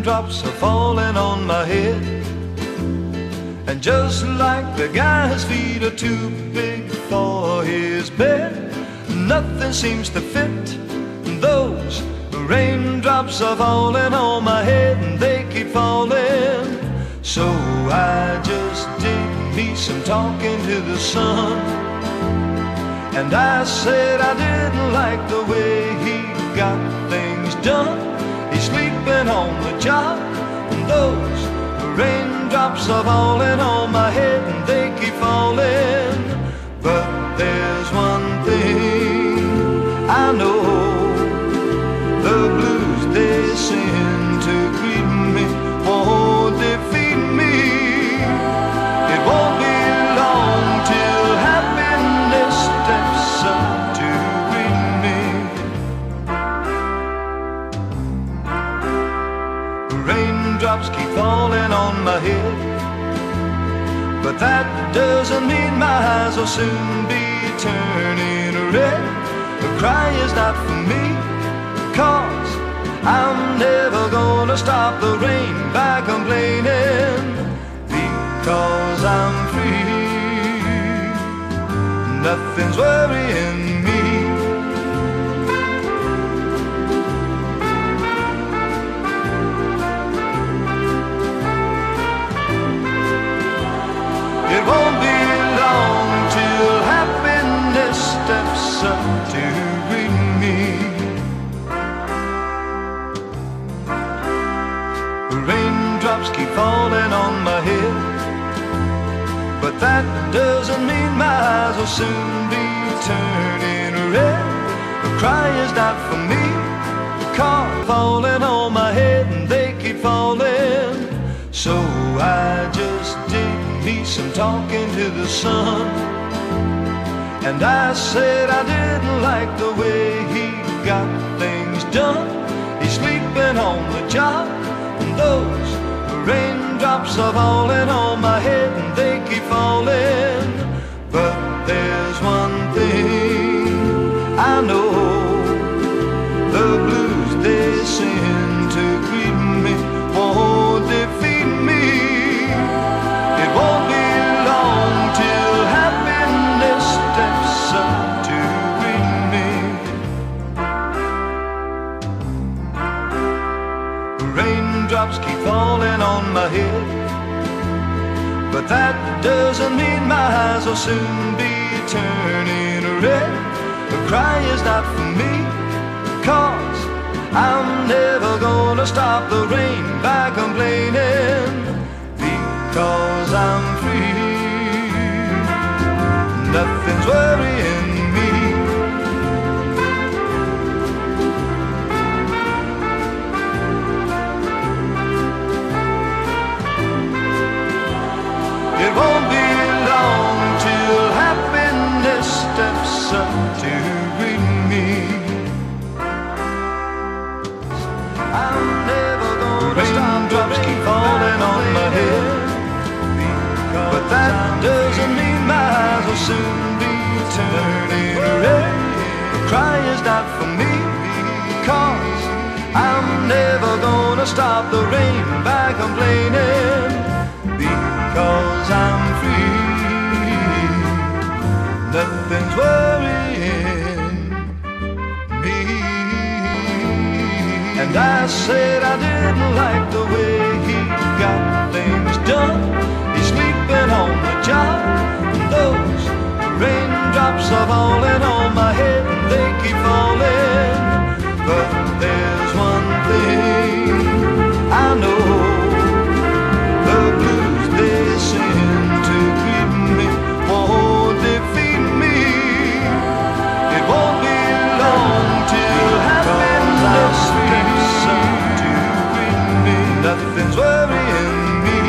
raindrops are falling on my head. And just like the guy's feet are too big for his bed, nothing seems to fit. Those raindrops are falling on my head, and they keep falling. So I just did me some talking to the sun, and I said I didn't like the way he got things done. He's sleeping on the job, and those raindrops are falling on my head, and they keep falling. But there's one thing I know, the blues they send to greet me won't defeat me. It won't be long till happiness steps up to greet me. Raindrops keep falling on my head, but that doesn't mean my eyes will soon be turning red. The cry is not for me, 'cause I'm never gonna stop the rain by complaining, because I'm free. Nothing's worrying me. It won't be long till happiness steps up to greet me. Raindrops keep falling on my head, but that doesn't mean my eyes will soon be turning red. The cry is not for me, because falling on my head, and they keep falling. So I just did me some talking to the sun, and I said I didn't like the way he got things done. He's sleeping on the job, and those raindrops are falling on my head, and they keep falling. But there's one thing I know, the blues they send to greet me won't defeat me. It won't be long till happiness steps up to greet me. Raindrops keep falling on my head, but that doesn't mean my eyes will soon be turning red. The cry is not for me, 'cause I'm never gonna stop the rain by complaining, because I'm free. Nothing's worrying me. It won't be long till happiness steps up to greet me. I'm never gonna stop. Raindrops keep falling on my head, but that doesn't mean my eyes will soon be turning red. The cry is not for me, 'cause I'm never gonna stop the rain by complaining, because I'm free. Nothing's worrying me. And I said I didn't like the way he got things done. He's sleeping on the job, and those raindrops are falling on my head, and they keep falling. But there's one thing I know, the blues they send to greet me won't defeat me. It won't be long till happiness steps up to greet me. Nothing's worrying me.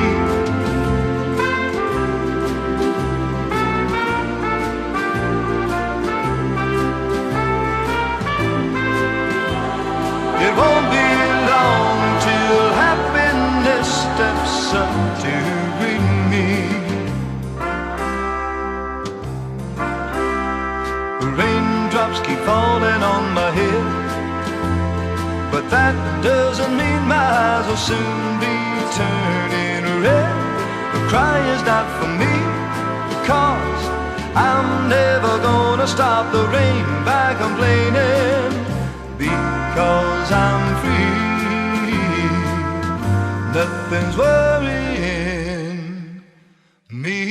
It won't be long till happiness steps up to greet me. Raindrops keep falling on my head, but that doesn't mean my eyes will soon be turning red. The cry is not for me, 'cause I'm never gonna stop the rain by complaining, because I'm free. Nothing's worrying me.